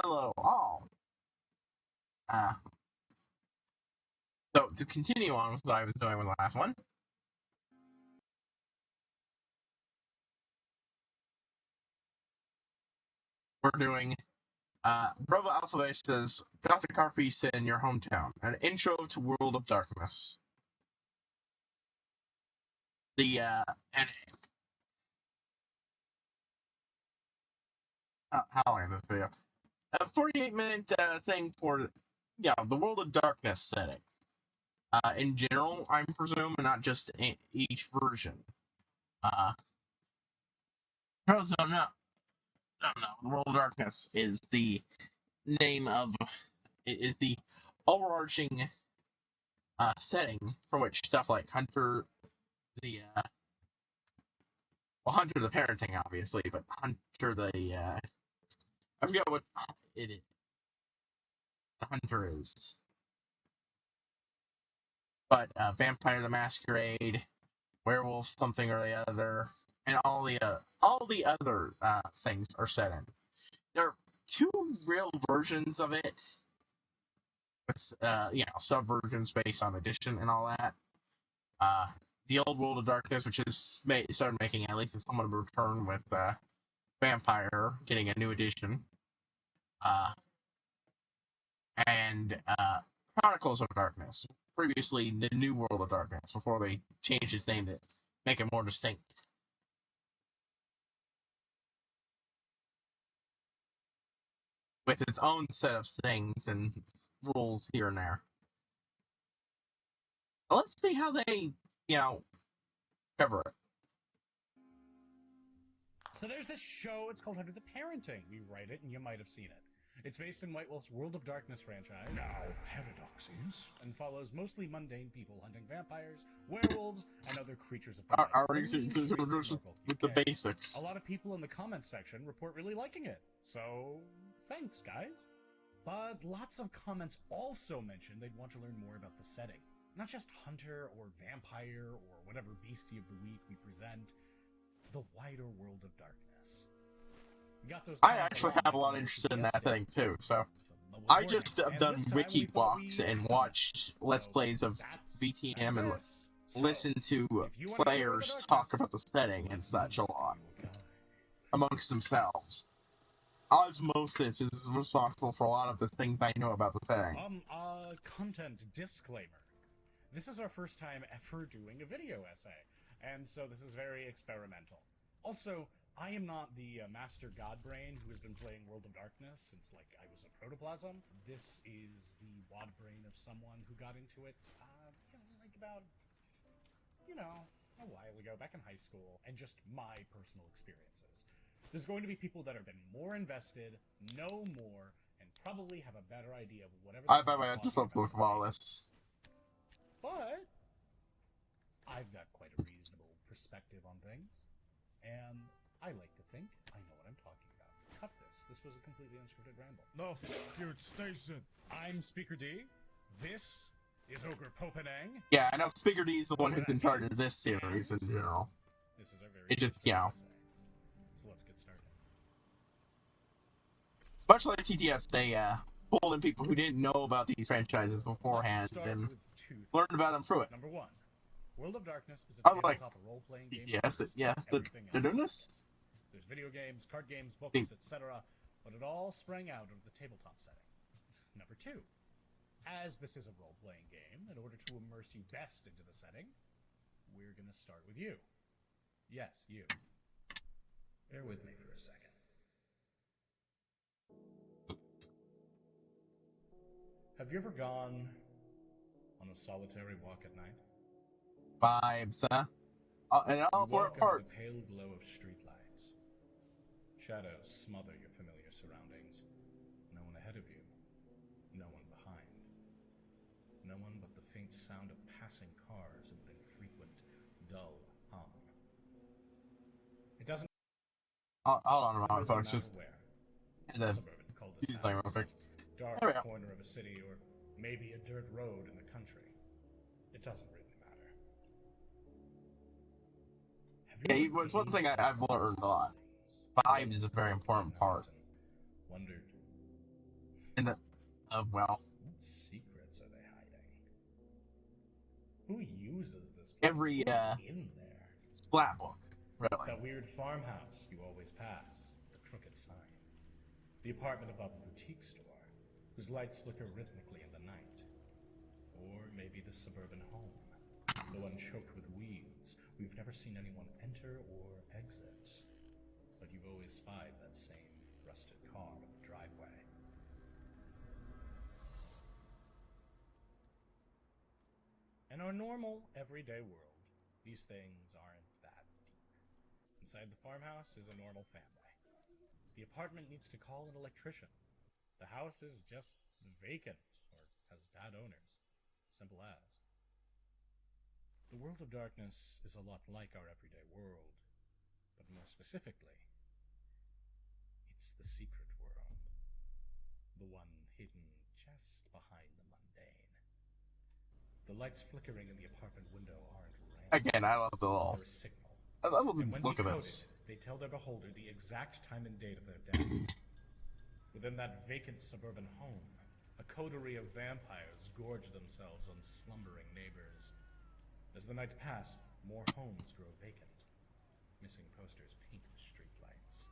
Hello, all. Uh, so, to continue on with what I was doing with the last one, we're doing Bravo Alphabasta's Gothic HighPriest in your hometown, an intro to World of Darkness. And how long is this video? A 48-minute thing for, the World of Darkness setting. In general, I'm presuming, not just each version. Pros don't know. The World of Darkness is the name of, is the overarching setting for which stuff like Hunter, Hunter the parenting, obviously, but Hunter the, I forget what it is. Hunter is. But Vampire the Masquerade, Werewolf something or the other, and all the other things are set in. There are two real versions of it. It's subversions based on edition and all that. The old World of Darkness, which is started making at least somewhat of a return with Vampire getting a new edition. And Chronicles of Darkness, previously the New World of Darkness, before they changed its name to make it more distinct. With its own set of things and rules here and there. Let's see how they, cover it. So there's this show, it's called Hunter the Parenting. We write it, and you might have seen it. It's based in White Wolf's World of Darkness franchise. Now, paradoxes. And follows mostly mundane people hunting vampires, werewolves, and other creatures of the night. With the basics. A lot of people in the comments section report really liking it. So, thanks, guys. But lots of comments also mentioned they'd want to learn more about the setting. Not just hunter or vampire or whatever beastie of the week we present. The wider world of darkness. I actually have a lot of interest in that thing too, so I just have done wiki walks and watched Let's Plays of VTM and listened to players talk about the setting and such a lot amongst themselves. Osmosis is responsible for a lot of the things I know about the setting. Content disclaimer. This is our first time ever doing a video essay, and so this is very experimental. Also, I am not the master godbrain who has been playing World of Darkness since, I was a protoplasm. This is the wad brain of someone who got into it, a while ago, back in high school, and just my personal experiences. There's going to be people that have been more invested, know more, and probably have a better idea of whatever... By the way, I just love to look at all this. But I've got quite a reasonable perspective on things, and I like to think I know what I'm talking about. Cut this. This was a completely unscripted ramble. No, f*** station. I'm Speaker D. This is Ogre Popenang. Yeah, I know Speaker D is the one who's in charge of this series in general. This is our very it just, So let's get started. Much like TTS, they pulled in people who didn't know about these franchises beforehand and learned about them through it. Number one. World of Darkness is a tabletop role-playing game. They're doing this? There's video games, card games, books, etc., but it all sprang out of the tabletop setting. Number two. As this is a role-playing game, in order to immerse you best into the setting, we're going to start with you. Yes, you. Bear with me for a second. Have you ever gone on a solitary walk at night? Vibes, huh? And all for part. The pale glow of streetlights. Shadows smother your familiar surroundings. No one ahead of you. No one behind. No one but the faint sound of passing cars and an infrequent, dull hum. It doesn't... Hold on a moment, folks. Just... Suburban cul-de-sac. real quick. Dark corner of a city, or maybe a dirt road in the country. It doesn't really matter. It's one thing I've learned a lot. Vibes is a very important part. Wondered Well, What secrets are they hiding? Who uses this place? every, Who's in there? splat book, really. That weird farmhouse you always pass, with the crooked sign. The apartment above the boutique store, whose lights flicker rhythmically in the night. Or maybe the suburban home, the one choked with weeds, we've never seen anyone enter or exit. But you've always spied that same rusted car in the driveway. In our normal, everyday world, these things aren't that deep. Inside the farmhouse is a normal family. The apartment needs to call an electrician. The house is just vacant, or has bad owners. Simple as. The world of darkness is a lot like our everyday world, but more specifically, it's the secret world. The one hidden just behind the mundane. The lights flickering in the apartment window aren't random. Again, I love the little... They're a signal. I love the And when look of decoded, this. they tell their beholder the exact time and date of their death. Within that vacant suburban home, a coterie of vampires gorge themselves on slumbering neighbors. As the nights pass, more homes grow vacant. Missing posters paint the streetlights.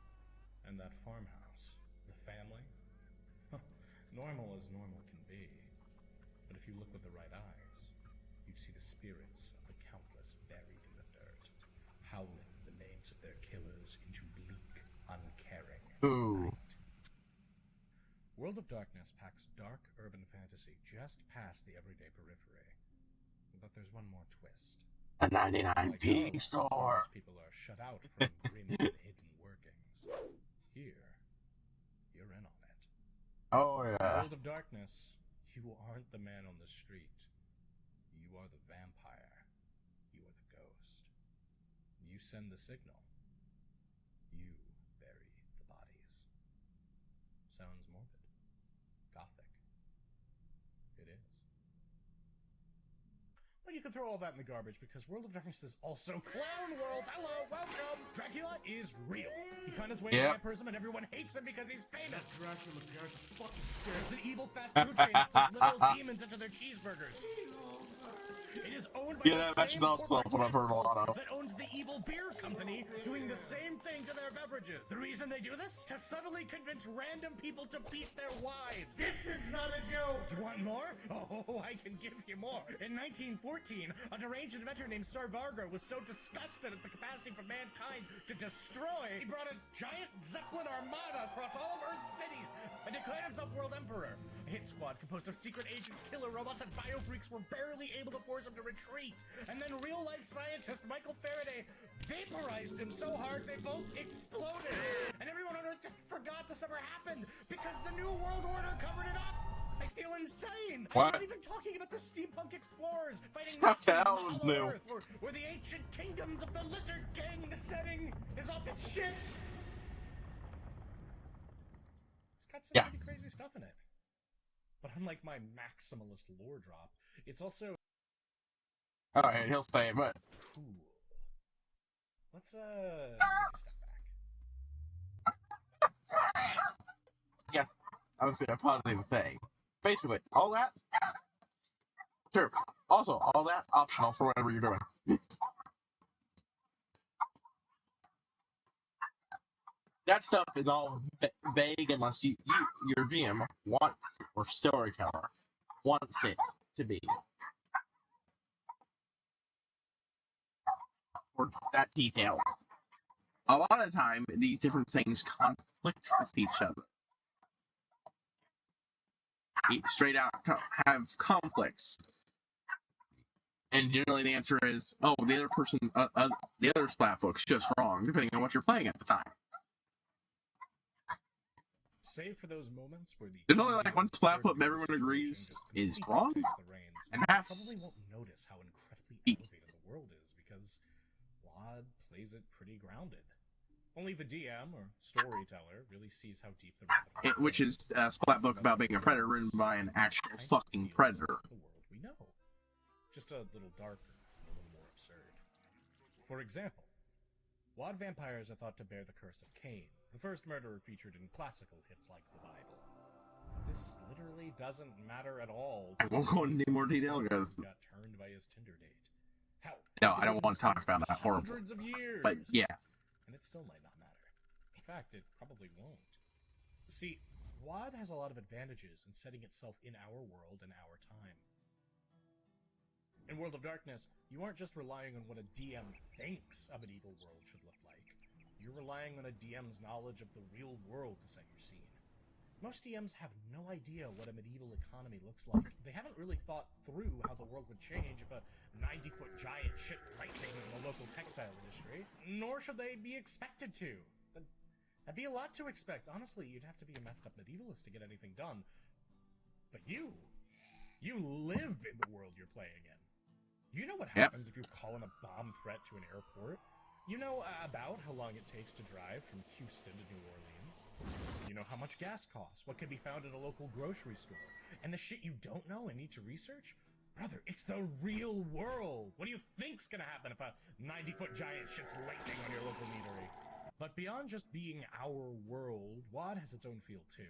And that farmhouse, the family? Normal as normal can be. But if you look with the right eyes, you'd see the spirits of the countless buried in the dirt, howling the names of their killers into bleak, uncaring Ooh. night. World of Darkness packs dark urban fantasy just past the everyday periphery. But there's one more twist. A 99p store. Most people are shut out from grim hidden workings. Here, you're in on it. Oh, yeah. World of Darkness, you aren't the man on the street. You are the vampire. You are the ghost. You send the signal. You bury the bodies. Sounds morbid. Gothic. It is. But you can throw all that in the garbage because World of Darkness is also Clown World. Hello, welcome. Dracula is real. He kind of swings vampirism and everyone hates him because he's famous. Dracula guy's a fucking scary. It's an evil fast food chain that sells literal demons into their cheeseburgers. It is owned by the that's same also what I've heard a lot of. that owns the evil beer company doing the same thing to their beverages. The reason they do this? To subtly convince random people to beat their wives. This is not a joke. You want more? Oh, I can give you more. In 1914, a deranged inventor named Sarvargo was so disgusted at the capacity for mankind to destroy, he brought a giant Zeppelin armada across all of Earth's cities and declared himself world emperor. A hit squad composed of secret agents, killer robots, and biofreaks were barely able to force him to retreat. And then real-life scientist Michael Faraday vaporized him so hard they both exploded. And everyone on Earth just forgot this ever happened because the New World Order covered it up. I feel insane. What? I'm not even talking about the steampunk explorers fighting How Nazis the hell on is Hollow new? Earth, or the ancient kingdoms of the Lizard Gang. The setting is off its shit. It's got some pretty crazy stuff in it. But unlike my maximalist lore drop, it's also Alright, he'll say it, but... cool. Let's, take a step back. Yeah, honestly, a positive thing. Basically, all that... Sure. Also, all that, optional for whatever you're doing. That stuff is all vague unless your GM wants, or storyteller wants it to be. Or that detail. A lot of the time, these different things conflict with each other. Straight out have conflicts. And generally the answer is, oh, the other person, the other splat book's just wrong, depending on what you're playing at the time. Save for those moments where the There's only like one splat book everyone agrees is wrong, and that's... probably won't notice how incredibly elevated the world is because WoD plays it pretty grounded. Only the DM or storyteller really sees how deep the rabbit hole Which is a splat book about being a predator written by an actual fucking predator. The world we know. Just a little darker, a little more absurd. For example, WoD vampires are thought to bear the curse of Cain, the first murderer featured in classical hits like the Bible. this literally doesn't matter at all. I won't go into any more detail because got turned by his Tinder date. Hell, no, I don't want to talk about that horrible. Hundreds of years. But yeah, and it still might not matter. In fact, it probably won't. See, WoD has a lot of advantages in setting itself in our world and our time. In World of Darkness, you aren't just relying on what a DM thinks a medieval world should look like. You're relying on a DM's knowledge of the real world to set your scene. Most DMs have no idea what a medieval economy looks like. They haven't really thought through how the world would change if a 90-foot giant shit lightning in the local textile industry, nor should they be expected to. That'd be a lot to expect. Honestly, you'd have to be a messed up medievalist to get anything done. But you live in the world you're playing in. You know what happens if you call in a bomb threat to an airport. You know about how long it takes to drive from Houston to New Orleans. You know how much gas costs, what can be found at a local grocery store. And the shit you don't know and need to research? Brother, it's the real world. What do you think's gonna happen if a 90-foot giant shits lightning on your local meadery? But beyond just being our world, WoD has its own feel too.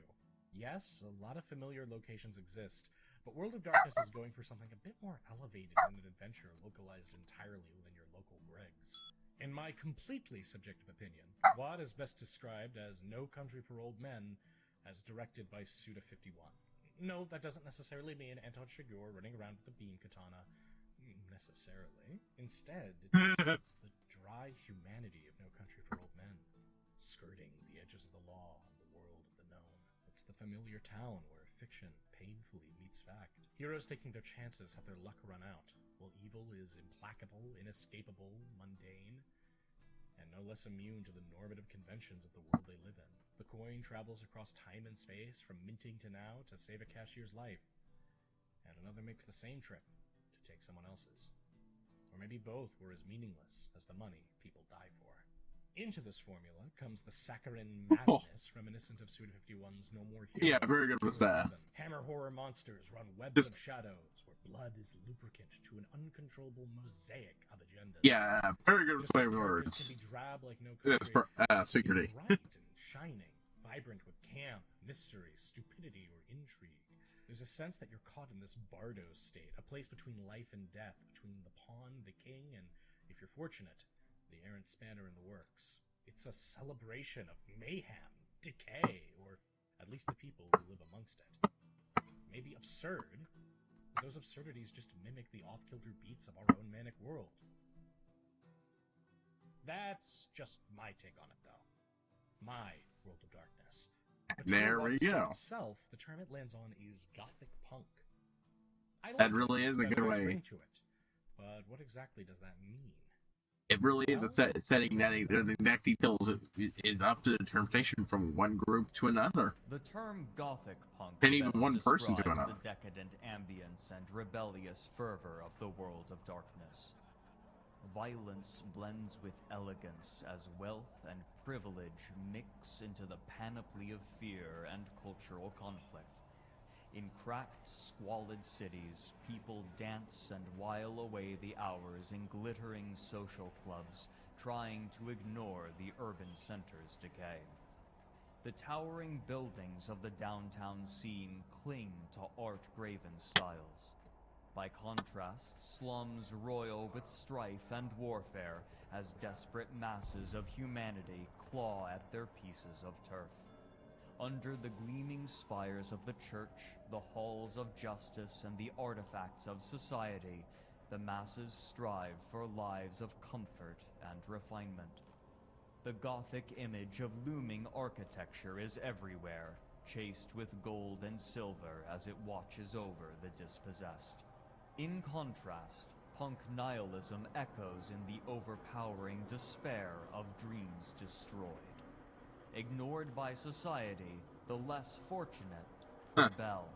Yes, a lot of familiar locations exist, but World of Darkness is going for something a bit more elevated than an adventure localized entirely within your local Gregs. In my completely subjective opinion, WoD is best described as No Country for Old Men, as directed by Suda51. No, that doesn't necessarily mean Anton Chigurh running around with a beam katana. Necessarily. Instead, it's the dry humanity of No Country for Old Men, skirting the edges of the law and the world of the known. It's the familiar town where fiction painfully meets fact. Heroes taking their chances have their luck run out, while evil is implacable, inescapable, mundane, and no less immune to the normative conventions of the world they live in. The coin travels across time and space, from minting to now, to save a cashier's life. And another makes the same trip, to take someone else's. Or maybe both were as meaningless as the money people die for. Into this formula comes the saccharine madness reminiscent of Suda51's No More Heroes. Yeah, very good with that. Hammer horror monsters run webs of shadows, where blood is lubricant to an uncontrollable mosaic of agendas. Yeah, very good with my words. Can be drab like No Country, security. bright and shining, vibrant with camp, mystery, stupidity, or intrigue. There's a sense that you're caught in this bardo state, a place between life and death, between the pawn, the king, and, if you're fortunate, the errant spanner in the works. It's a celebration of mayhem, decay, or at least the people who live amongst it. Maybe absurd, but those absurdities just mimic the off-kilter beats of our own manic world. That's just my take on it, though. My World of Darkness. There we go. Itself, the term it lands on is Gothic punk. That really is a good way. To it, but what exactly does that mean? It really is a setting that the exact details is up to interpretation from one group to another. The term Gothic punk and even one person to another. The decadent ambience and rebellious fervor of the World of Darkness. Violence blends with elegance as wealth and privilege mix into the panoply of fear and cultural conflict. In cracked, squalid cities, people dance and while away the hours in glittering social clubs, trying to ignore the urban center's decay. The towering buildings of the downtown scene cling to art-graven styles. By contrast, slums roil with strife and warfare as desperate masses of humanity claw at their pieces of turf. Under the gleaming spires of the church, the halls of justice, and the artifacts of society, the masses strive for lives of comfort and refinement. The Gothic image of looming architecture is everywhere, chased with gold and silver as it watches over the dispossessed. In contrast, punk nihilism echoes in the overpowering despair of dreams destroyed. Ignored by society, the less fortunate rebel.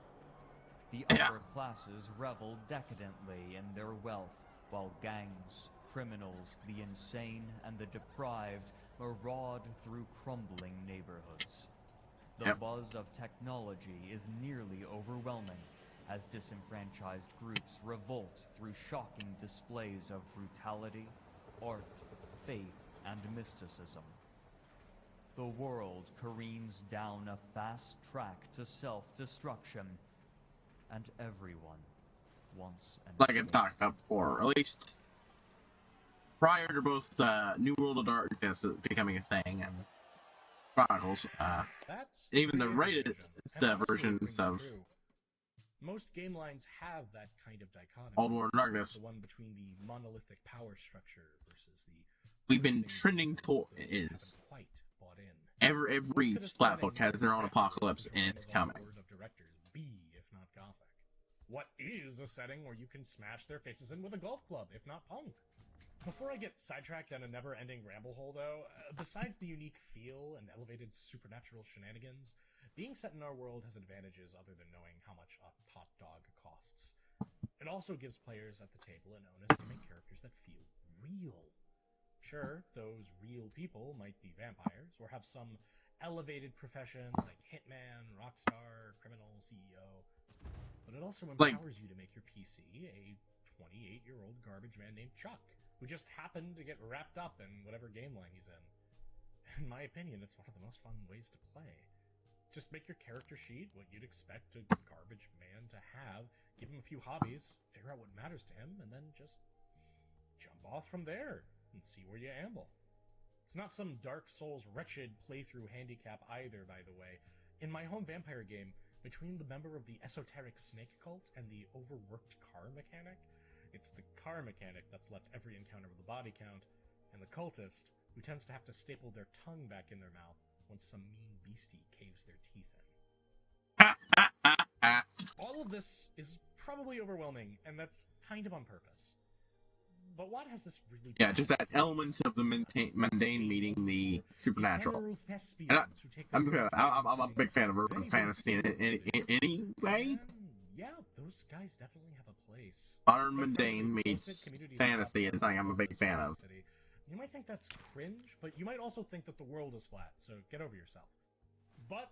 The upper classes revel decadently in their wealth, while gangs, criminals, the insane, and the deprived maraud through crumbling neighborhoods. The buzz of technology is nearly overwhelming, as disenfranchised groups revolt through shocking displays of brutality, art, faith, and mysticism. the world careens down a fast track to self-destruction, and everyone wants an Like I escape. talked about before, at least prior to both New World of Darkness becoming a thing and Chronicles, That's even the creative rated vision, and also versions rings of true. Most game lines have that kind of dichotomy. Old World of Darkness. The one between the monolithic power structure versus the We've been trending towards is quite bought in. every flat book has their own apocalypse and it's coming. Board of directors be, if not Gothic? What is a setting where you can smash their faces in with a golf club, if not punk? Before I get sidetracked down a never-ending ramble hole, though, besides the unique feel and elevated supernatural shenanigans, being set in our world has advantages other than knowing how much a hot dog costs. It also gives players at the table an onus to make characters that feel real. Sure, those real people might be vampires, or have some elevated professions like hitman, rockstar, criminal, CEO, but it also empowers you to make your PC a 28-year-old garbage man named Chuck, who just happened to get wrapped up in whatever game line he's in. In my opinion, it's one of the most fun ways to play. Just make your character sheet what you'd expect a garbage man to have, give him a few hobbies, figure out what matters to him, and then just jump off from there and see where you amble. It's not some Dark Souls wretched playthrough handicap either, by the way. In my home vampire game, between the member of the esoteric snake cult and the overworked car mechanic, it's the car mechanic that's left every encounter with a body count, and the cultist who tends to have to staple their tongue back in their mouth once some mean beastie caves their teeth in. All of this is probably overwhelming, and that's kind of on purpose. But what has this really Yeah, just that element of the mundane meeting the supernatural. And I'm a big fan of urban fantasy anyway. Yeah, those guys definitely have a place. Modern mundane meets fantasy is something I'm a big fan of. You might think that's cringe, but you might also think that the world is flat, so get over yourself. But,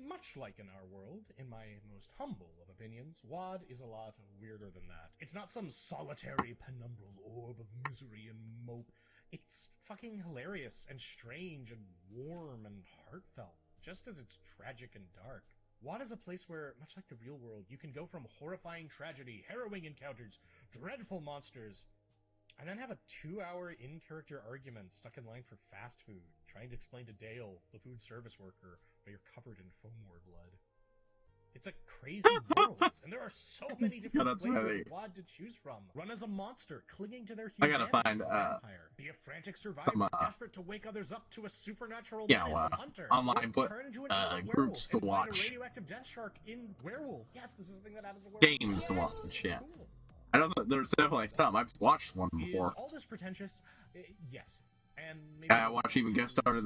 much like in our world, in my most humble of opinions, WoD is a lot weirder than that. It's not some solitary penumbral orb of misery and mope. It's fucking hilarious and strange and warm and heartfelt, just as it's tragic and dark. WoD is a place where, much like the real world, you can go from horrifying tragedy, harrowing encounters, dreadful monsters, and then have a 2-hour in-character argument stuck in line for fast food, trying to explain to Dale, the food service worker, why you're covered in foam war blood. It's a crazy world, and there are so many different flavors of WoD to choose from. Run as a monster, clinging to their humanity. I gotta find vampire. Be a frantic survivor, desperate to wake others up to a supernatural hunter. Online groups to watch. A radioactive death shark in Werewolf. Yes, this is the thing that happens in Werewolf. Games to watch, yeah. Cool. I know that there's definitely some. I've watched one before. All this pretentious? Yes. And maybe I watched even guest started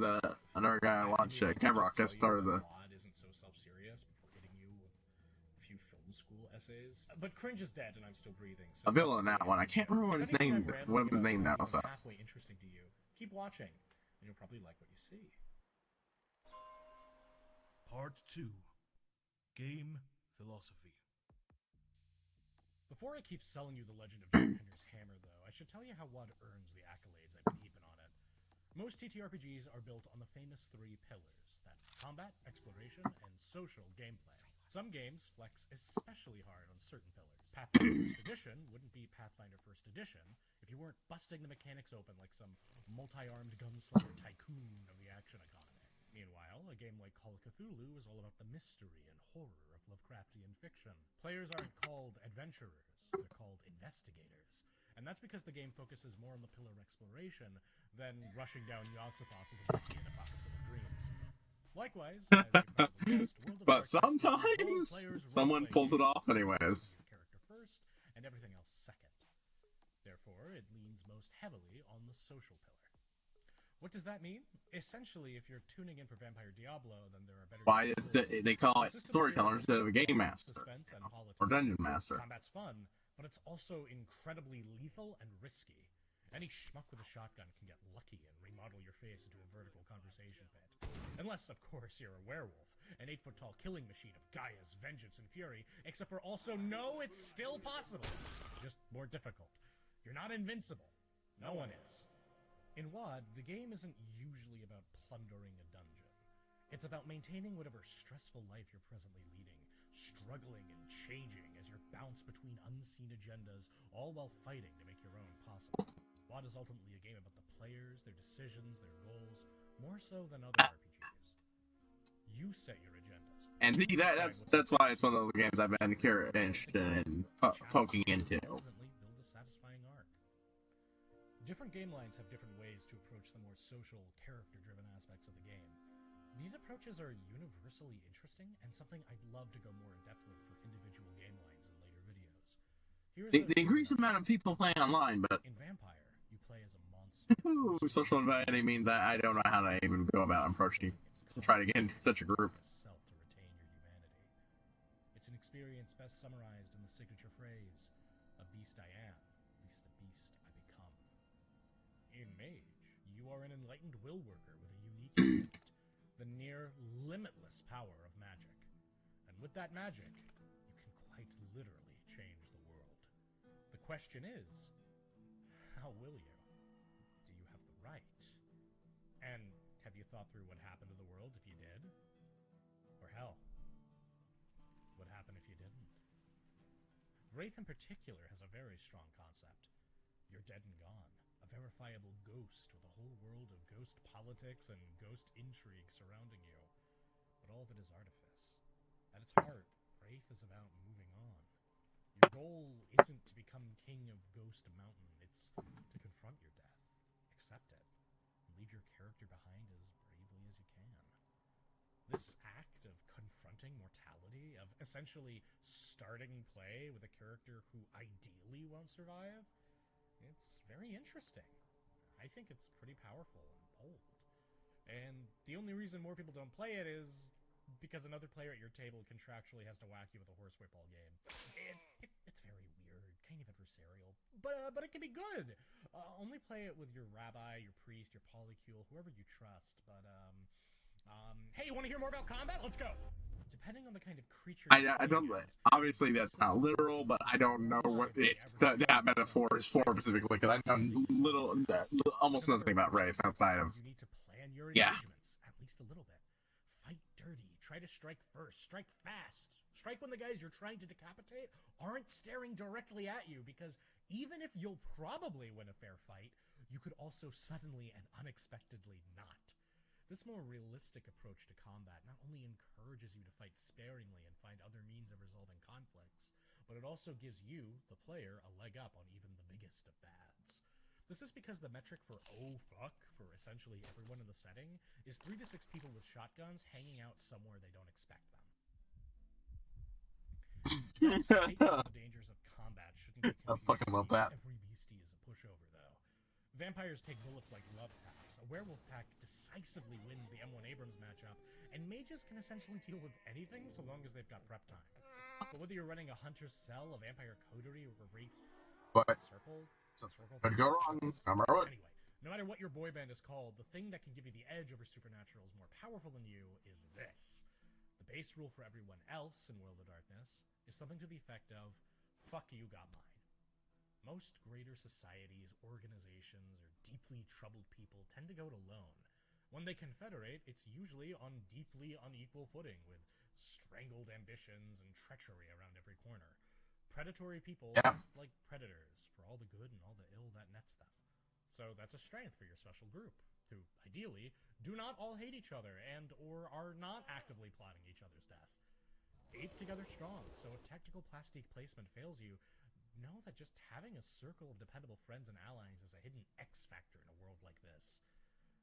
another guy I watched, Camrock guest started the. WoD isn't so self-serious before hitting you with a few film school essays. But cringe is dead, and I'm still breathing. So a villain in that one. I can't remember what his name. What was his name now? So. Halfway interesting to you. Keep watching, and you'll probably like what you see. Part 2. Game Philosophy. Before I keep selling you the legend of Jack Hammer, though, I should tell you how WoD earns the accolades I've been heaping on it. Most TTRPGs are built on the famous 3 pillars. That's combat, exploration, and social gameplay. Some games flex especially hard on certain pillars. Pathfinder First Edition wouldn't be Pathfinder First Edition if you weren't busting the mechanics open like some multi-armed gunslinger tycoon of the action economy. Meanwhile, a game like Call of Cthulhu is all about the mystery and horror of Lovecraftian fiction. Players aren't called adventurers, they're called investigators. And that's because the game focuses more on the pillar exploration than rushing down Yogg-Sothoth with a whiskey and a pocket full of dreams. Likewise, but sometimes someone pulls it off anyways. Character first, and everything else second. Therefore, it leans most heavily on the social pillar. What does that mean? Essentially, if you're tuning in for Vampire Diablo, then there are better... Why they call it storyteller instead of a game master or dungeon master. Combat's fun, but it's also incredibly lethal and risky. Any schmuck with a shotgun can get lucky and remodel your face into a vertical conversation pit. Unless, of course, you're a werewolf, an 8-foot-tall killing machine of Gaia's vengeance and fury, except for also, no, it's still possible. Just more difficult. You're not invincible. No one is. In WoD, the game isn't usually about plundering a dungeon. It's about maintaining whatever stressful life you're presently leading, struggling and changing as you bounce between unseen agendas, all while fighting to make your own possible. WoD is ultimately a game about the players, their decisions, their goals, more so than other RPGs. You set your agendas. And that's why it's one of those games I've been interested in poking into. Build a satisfying arc. Different game lines have different ways to approach the more social, character-driven aspects of the game. These approaches are universally interesting and something I'd love to go more in depth with for individual game lines in later videos. The increased amount of people playing online, but in Vampire, you play as a monster. social anxiety means that I don't know how to even go about approaching to try to get into such a group. Self to retain your humanity. It's an experience best summarized in the signature phrase, "A beast I am, least a beast I become." In Mage, you are an enlightened will worker with a unique gift, the near limitless power of magic. And with that magic, you can quite literally change the world. The question is, how will you? Do you have the right? And have you thought through what happened to the world if you did? Or hell, what happened if you didn't? Wraith in particular has a very strong concept. You're dead and gone. A verifiable ghost with a whole world of ghost politics and ghost intrigue surrounding you. But all of it is artifice. At its heart, Wraith is about moving on. Your goal isn't to become king of Ghost Mountain, it's to confront your death, accept it, and leave your character behind as bravely as you can. This act of confronting mortality, of essentially starting play with a character who ideally won't survive, it's very interesting. I think it's pretty powerful and bold. And the only reason more people don't play it is because another player at your table contractually has to whack you with a horsewhip all game. It's very weird, kind of adversarial, but it can be good. Only play it with your rabbi, your priest, your polycule, whoever you trust. But hey, you want to hear more about combat? Let's go. Depending on the kind of creature. I don't. Obviously, that's not literal, but I don't know what that metaphor is for specifically because I know almost nothing about Wraith outside of. You need to plan your engagements at least a little bit. Fight dirty. Try to strike first. Strike fast. Strike when the guys you're trying to decapitate aren't staring directly at you, because even if you'll probably win a fair fight, you could also suddenly and unexpectedly not. This more realistic approach to combat not only encourages you to fight sparingly and find other means of resolving conflicts, but it also gives you, the player, a leg up on even the biggest of bads. This is because the metric for "oh fuck" for essentially everyone in the setting is 3 to 6 people with shotguns hanging out somewhere they don't expect them. That statement of the dangers of combat shouldn't be confused. I fucking love that. Every beastie is a pushover, though. Vampires take bullets like love taps. A werewolf pack decisively wins the M1 Abrams matchup, and mages can essentially deal with anything so long as they've got prep time. But whether you're running a hunter's cell, a vampire coterie, or a wraith circle, could go wrong. Anyway, no matter what your boy band is called, the thing that can give you the edge over supernaturals more powerful than you is this. The base rule for everyone else in World of Darkness is something to the effect of, "Fuck you, got mine." Most greater societies, organizations, or deeply troubled people tend to go it alone. When they confederate, it's usually on deeply unequal footing, with strangled ambitions and treachery around every corner. Predatory people like predators, for all the good and all the ill that nets them. So that's a strength for your special group, who, ideally, do not all hate each other and or are not actively plotting each other's death. Ape together strong, so if tactical plastique placement fails you, know that just having a circle of dependable friends and allies is a hidden X factor in a world like this.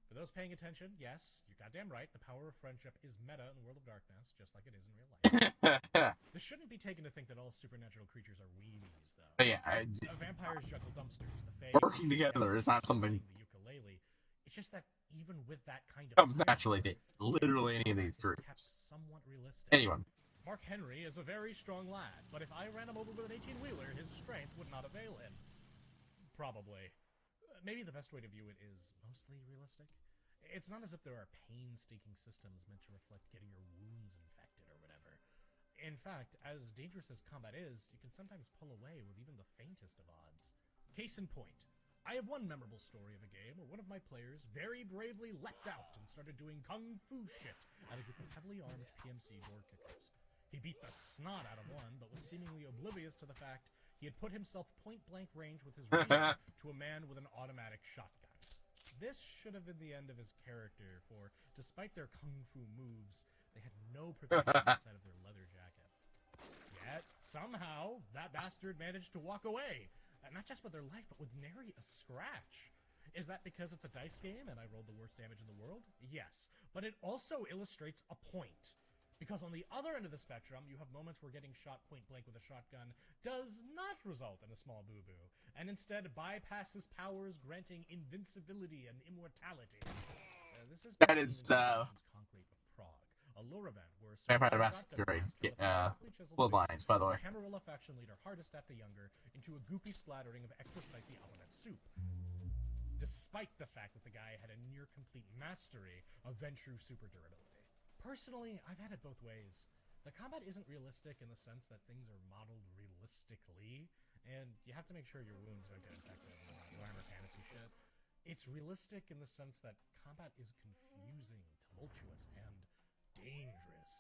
For those paying attention, yes, you're goddamn right, the power of friendship is meta in the World of Darkness, just like it is in real life. This shouldn't be taken to think that all supernatural creatures are weenies, though. But yeah, vampires juggle dumpsters, the fae... Working together is not something... The ukulele. It's just that even with that kind of... naturally, literally any of these groups. Somewhat realistic. Anyone. Mark Henry is a very strong lad, but if I ran him over with an 18-wheeler, his strength would not avail him. Probably. Maybe the best way to view it is mostly realistic. It's not as if there are painstaking systems meant to reflect getting your wounds infected or whatever. In fact, as dangerous as combat is, you can sometimes pull away with even the faintest of odds. Case in point, I have one memorable story of a game where one of my players very bravely leapt out and started doing kung fu shit at a group of heavily armed PMC board kickers. He beat the snot out of one, but was seemingly oblivious to the fact he had put himself point-blank range with his rapier to a man with an automatic shotgun. This should have been the end of his character, for despite their kung fu moves, they had no protection inside of their leather jacket. Yet, somehow, that bastard managed to walk away. Not just with their life, but with nary a scratch. Is that because it's a dice game and I rolled the worst damage in the world? Yes. But it also illustrates a point. Because on the other end of the spectrum, you have moments where getting shot point blank with a shotgun does not result in a small boo-boo, and instead bypasses powers granting invincibility and immortality. That is, Conclave of Prague, a lore event where Vampire Masquerade, Bloodlines, by the way. Camarilla faction leader Hardestaff the Younger into a goopy splattering of extra spicy alphabet soup. Despite the fact that the guy had a near-complete mastery of Ventrue super durability. Personally, I've had it both ways. The combat isn't realistic in the sense that things are modeled realistically, and you have to make sure your wounds don't get infected and Warhammer Fantasy shit. It's realistic in the sense that combat is confusing, tumultuous, and dangerous.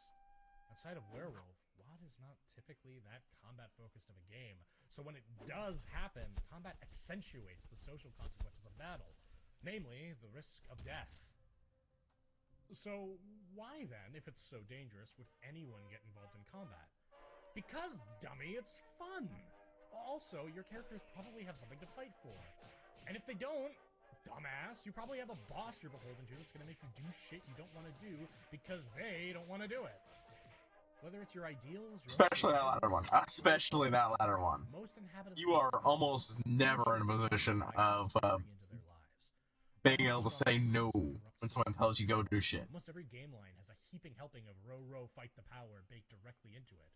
Outside of Werewolf, WoD is not typically that combat-focused of a game, so when it does happen, combat accentuates the social consequences of battle, namely the risk of death. So why then, if it's so dangerous, would anyone get involved in combat? Because, dummy, it's fun! Also, your characters probably have something to fight for. And if they don't, dumbass, you probably have a boss you're beholden to that's gonna make you do shit you don't want to do because they don't want to do it. Whether it's your ideals, especially that latter one. Especially that latter one. You are almost never in a position of being able to say no when someone tells you go do shit. Almost every game line has a heaping helping of row row fight the power baked directly into it.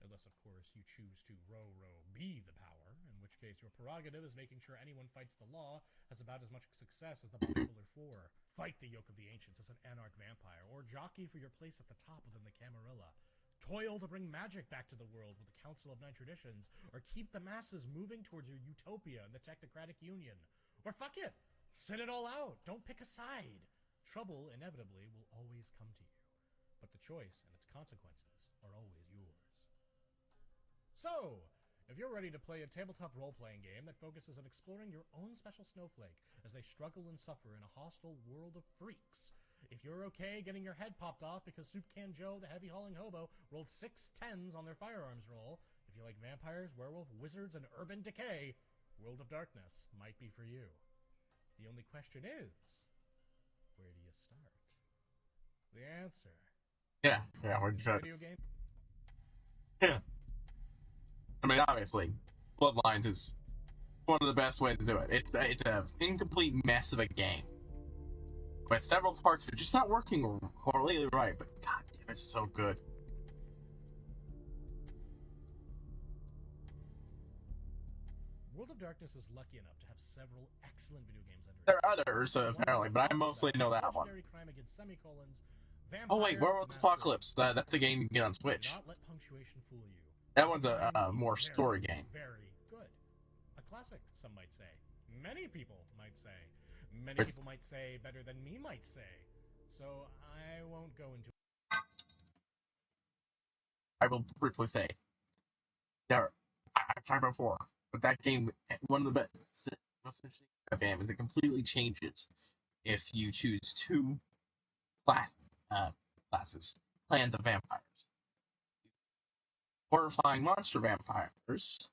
Unless, of course, you choose to row row be the power, in which case your prerogative is making sure anyone fights the law has about as much success as the Bipolar 4. Fight the Yoke of the Ancients as an anarch vampire, or jockey for your place at the top within the Camarilla. Toil to bring magic back to the world with the Council of Nine Traditions, or keep the masses moving towards your utopia in the Technocratic Union. Or fuck it! Sit it all out! Don't pick a side! Trouble, inevitably, will always come to you. But the choice and its consequences are always yours. So, if you're ready to play a tabletop role-playing game that focuses on exploring your own special snowflake as they struggle and suffer in a hostile world of freaks, if you're okay getting your head popped off because Soup Can Joe, the heavy-hauling hobo, rolled 6 10s on their firearms roll, if you like vampires, werewolf, wizards, and urban decay, World of Darkness might be for you. The only question is, where do you start? The answer. Yeah, where do you start? Video game? Yeah. I mean, obviously, Bloodlines is one of the best ways to do it. It's an incomplete mess of a game. With several parts that are just not working completely right, but god damn, it's so good. World of Darkness is lucky enough to have several excellent video games under it. There are others, apparently, but I mostly know that one. Oh wait, Werewolf Apocalypse. That's the game you can get on Switch. Not let punctuation fool you. That one's a more story game. Very good. A classic, some might say. Many people might say. Many people might say better than me might say. So I won't go into it. I will briefly say, I've tried before, but that game, one of the best, what's interesting about that game is it completely changes if you choose 2 classes, clans of vampires. Horrifying monster vampires,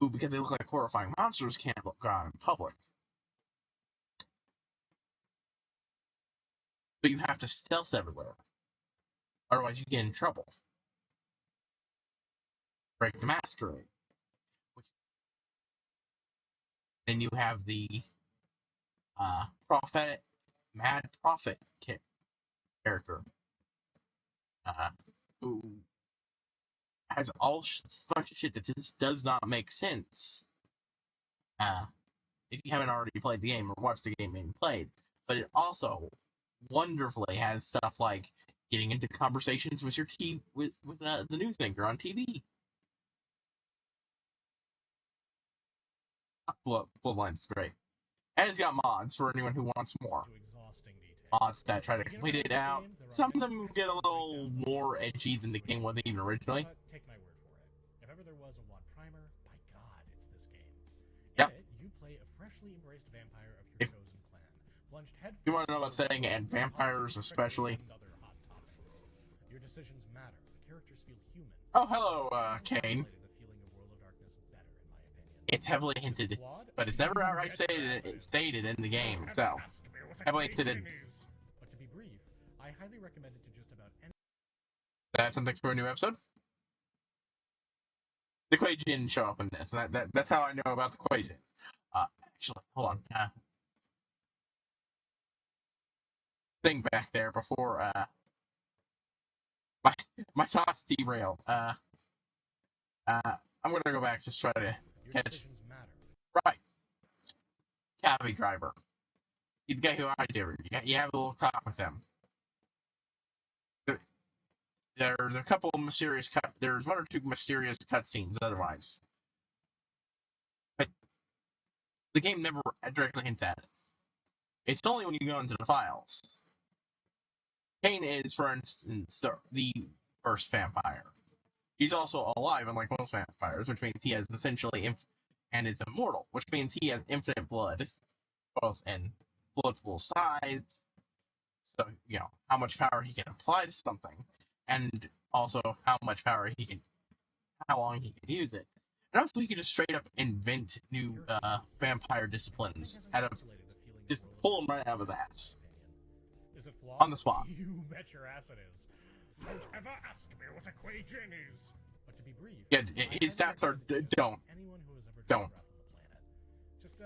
who, because they look like horrifying monsters, can't go out in public. But you have to stealth everywhere. Otherwise you get in trouble. Break the Masquerade. Then you have the Mad Prophet character, who has all bunch of shit that just does not make sense. If you haven't already played the game or watched the game being played, but it also wonderfully has stuff like getting into conversations with your with the news anchor on TV. Bloodlines is great. And it's got mods for anyone who wants more. Mods that try to complete it out. Some of them get a little more edgy than the game was even originally. Take my word for it. If ever there was a WoD primer, by God, it's this game. Yep. In it, you play a freshly embraced vampire of your chosen clan. Plunged head you want to know about setting and vampires especially? Your decisions matter. The characters feel human. Oh, hello, Kane. It's heavily hinted, but it's never outright stated in the game itself. Heavily hinted. But to be brief, I highly recommend it to just about any. That's something for a new episode? The Quaid didn't show up in this, and that's how I know about the Quaid. Actually, hold on. Thing back there before, my thoughts derailed. I'm gonna go back, just try to catch. Right. Cabby driver. He's the guy who I do. You have a little talk with him. There's a couple of mysterious there's one or two mysterious cutscenes otherwise. But the game never directly hints at it. It's only when you go into the files. Kane is, for instance, the first vampire. He's also alive, unlike most vampires, which means he has essentially and is immortal, which means he has infinite blood, both in blood pool size, so, you know, how much power he can apply to something, and also how much power he can, how long he can use it. And also, he can just straight up invent new vampire disciplines out of, just pull them right out of his ass. Is it flawed? On the spot. You bet your ass it is. Don't ever ask me what a Quaijin is. But to be brief, yeah, his stats are don't. Anyone who has ever don't. On the planet. Just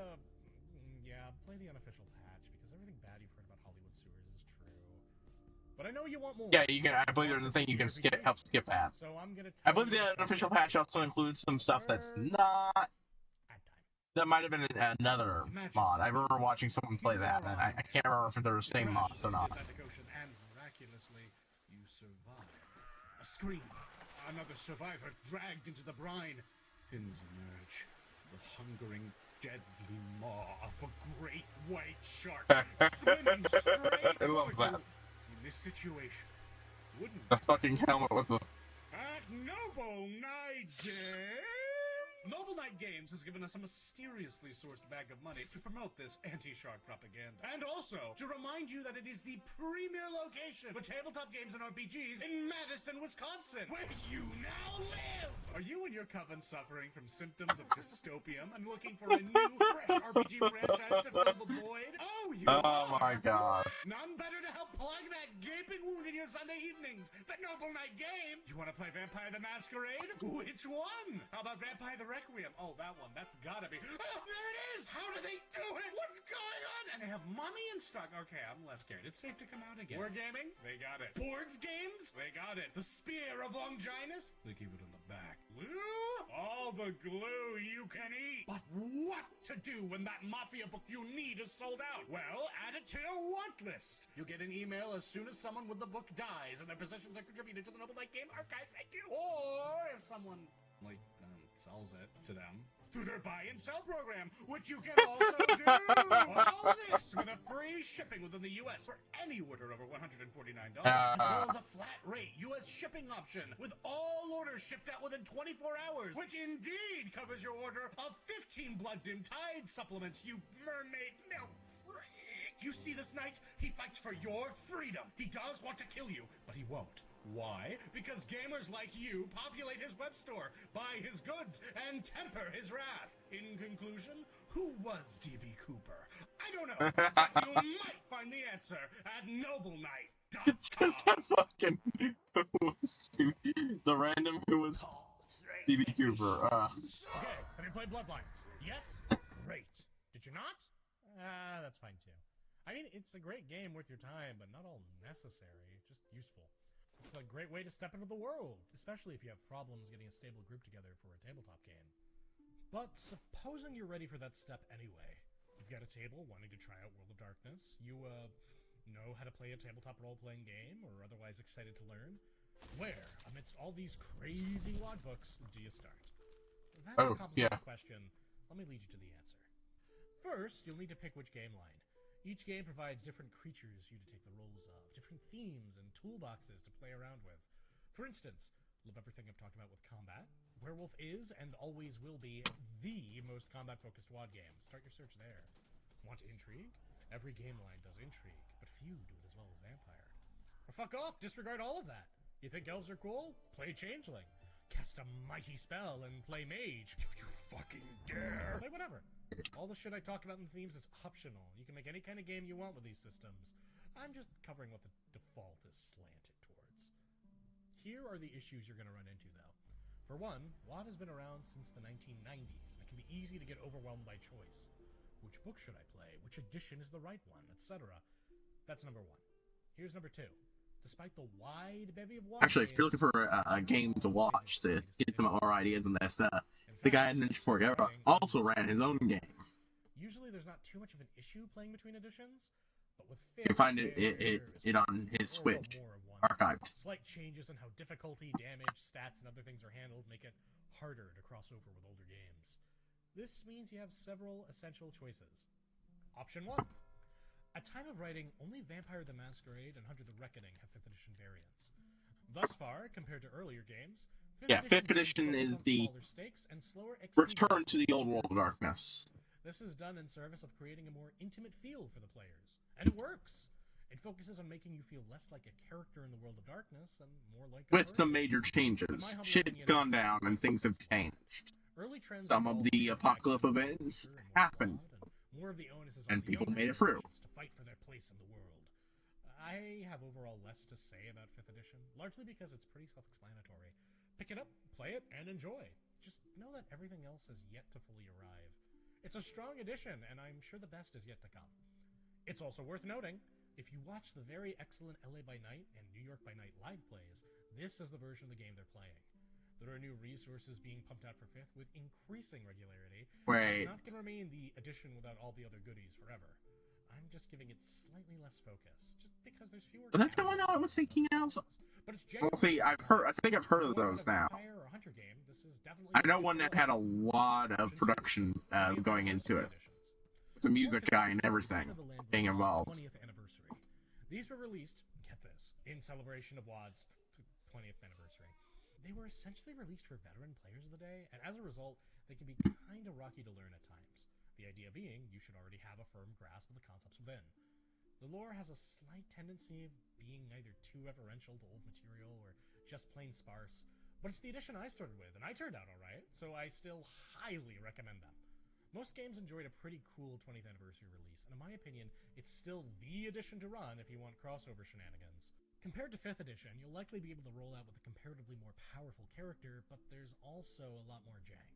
yeah, play the unofficial patch because everything bad you've heard about Hollywood sewers is true. But I know you want more. Yeah, you can. I believe there's a thing you can help skip at. So I'm gonna. I believe the unofficial patch also includes some stuff that's not. That might have been another mod. I remember watching someone play that, and I can't remember if they're the same mods or not. And miraculously, you survive. A scream. Another survivor dragged into the brine. Fins emerge. The hungering, deadly maw of a great white shark swimming straight I love that. In this situation, wouldn't the fucking helmet with the... At Noble Night Games! Noble Night Games has given us a mysteriously sourced bag of money to promote this anti-shark propaganda. And also, to remind you that it is the premier location for tabletop games and RPGs in Madison, Wisconsin, where you now live! Are you and your coven suffering from symptoms of dystopium and looking for a new, fresh RPG franchise to fill the void? Oh, you Oh my god. None better to help plug that gaping wound in your Sunday evenings than Noble Night Games! You want to play Vampire the Masquerade? Which one? How about Vampire the Requiem? Oh, that one. That's gotta be. Oh, there it is! How do they do it? What's going on? And they have Mummy in stock. Okay, I'm less scared. It's safe to come out again. Wargaming? They got it. Boards games? They got it. The Spear of Longinus? They keep it in the back. Glue? All the glue you can eat. But what to do when that Mafia book you need is sold out? Well, add it to your want list. You'll get an email as soon as someone with the book dies and their possessions are contributed to the Noble Night Game Archives. Thank you. Or if someone, sells it to them through their buy and sell program, which you can also do. All this with a free shipping within the U.S. for any order over $149, as well as a flat rate U.S. shipping option with all orders shipped out within 24 hours, which indeed covers your order of 15 Blood Dim Tide supplements, you mermaid milk freak. You see this knight? He fights for your freedom. He does want to kill you, but he won't. Why? Because gamers like you populate his web store, buy his goods, and temper his wrath. In conclusion, who was D.B. Cooper? I don't know, but you might find the answer at nobleknight.com. Just that fucking... the random who was D.B. Cooper. Okay, have you played Bloodlines? Yes? Great. Did you not? That's fine too. I mean, it's a great game worth your time, but not all necessary, just useful. It's a great way to step into the world, especially if you have problems getting a stable group together for a tabletop game. But supposing you're ready for that step anyway, you've got a table wanting to try out World of Darkness, you know how to play a tabletop role-playing game, or otherwise excited to learn, where, amidst all these crazy log books, do you start? That's a complicated question, Let me lead you to the answer. First, you'll need to pick which game line. Each game provides different creatures for you to take the roles of, different themes and toolboxes to play around with. For instance, love everything I've talked about with combat. Werewolf is, and always will be, the most combat-focused WoD game. Start your search there. Want intrigue? Every game line does intrigue, but few do it as well as Vampire. Or fuck off, disregard all of that. You think elves are cool? Play Changeling. Cast a mighty spell and play Mage, if you fucking dare. Play whatever. All the shit I talk about in the themes is optional. You can make any kind of game you want with these systems. I'm just covering what the default is slanted towards. Here are the issues you're going to run into, though. For one, WoD has been around since the 1990s, and it can be easy to get overwhelmed by choice. Which book should I play? Which edition is the right one? Etc. That's number one. Here's number two. Despite the wide bevy of WoD Actually, if you're looking for a game to watch to get some more ideas on this, the guy in Ninja Forgera also ran his own game. Usually there's not too much of an issue playing between editions, but with You can find it on his Switch, archived. Slight changes in how difficulty, damage, stats, and other things are handled make it harder to cross over with older games. This means you have several essential choices. Option 1. At time of writing, only Vampire the Masquerade and Hunter the Reckoning have 5th edition variants. Thus far, compared to earlier games, 5th edition is the return to the old world of darkness. This is done in service of creating a more intimate feel for the players. And it works! It focuses on making you feel less like a character in the world of darkness and more like a With some major changes. Shit's gone down and things have changed. Some of the apocalypse events happened. More of the onus is and on the people younger made it through. to fight for their place in the world. I have overall less to say about 5th edition, largely because it's pretty self-explanatory. Pick it up, play it, and enjoy. Just know that everything else has yet to fully arrive. It's a strong edition, and I'm sure the best is yet to come. It's also worth noting, if you watch the very excellent LA by Night and New York by Night live plays, this is the version of the game they're playing. There are new resources being pumped out for 5th with increasing regularity. Wait. It's not going to remain the edition without all the other goodies forever. I'm just giving it slightly less focus, just because there's fewer. Was that the one I was thinking of? But it's Well, see, I think I've heard of those now. Or Hunter game, this is definitely I know one that had a lot of production going into it. With the music guy and everything being involved. 20th anniversary. These were released, get this, in celebration of WoD's 20th anniversary. They were essentially released for veteran players of the day, and as a result, they can be kind of rocky to learn at times. The idea being, you should already have a firm grasp of the concepts within. The lore has a slight tendency of being either too referential to old material or just plain sparse, but it's the edition I started with, and I turned out alright, so I still highly recommend them. Most games enjoyed a pretty cool 20th anniversary release, and in my opinion, it's still the edition to run if you want crossover shenanigans. Compared to 5th edition, you'll likely be able to roll out with a comparatively more powerful character, but there's also a lot more jank.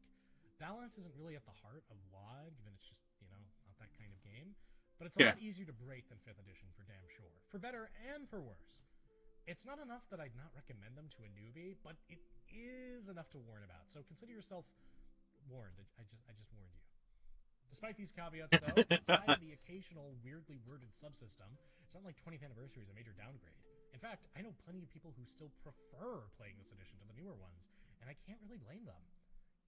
Balance isn't really at the heart of WoD, given it's just, not that kind of game, but it's a lot easier to break than 5th edition for damn sure. For better and for worse. It's not enough that I'd not recommend them to a newbie, but it is enough to warn about, so consider yourself warned. I just warned you. Despite these caveats, though, outside of the occasional weirdly worded subsystem, it's not like 20th anniversary is a major downgrade. In fact, I know plenty of people who still prefer playing this edition to the newer ones, and I can't really blame them.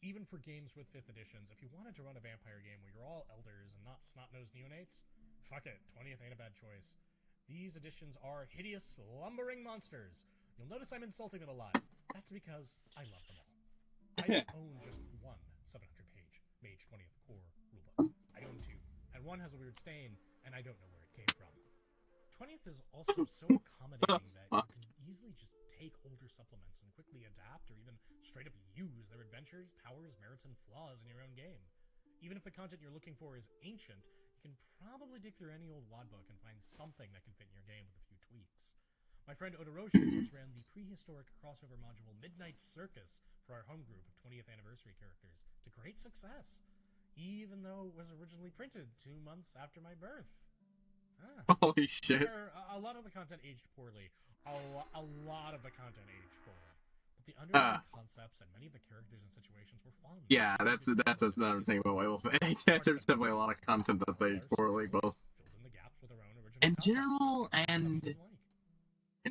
Even for games with 5th editions, if you wanted to run a vampire game where you're all elders and not snot-nosed neonates, fuck it, 20th ain't a bad choice. These editions are hideous, lumbering monsters. You'll notice I'm insulting them a lot. That's because I love them all. I own just one 700-page Mage 20th core rulebook. I own two, and one has a weird stain, and I don't know where it came from. 20th is also so accommodating that you can easily just take older supplements and quickly adapt or even straight up use their adventures, powers, merits, and flaws in your own game. Even if the content you're looking for is ancient, you can probably dig through any old WoD book and find something that can fit in your game with a few tweaks. My friend Odorosian once ran the prehistoric crossover module Midnight Circus for our home group of 20th anniversary characters to great success, even though it was originally printed 2 months after my birth. Holy shit. A lot of the content aged poorly. A lot of the content aged poorly. But the underlying concepts and many of the characters and situations were fun. Yeah, that's another thing about Werewolf. There's definitely a lot of content that they poorly, both Filled in the gaps with their own original in concepts. general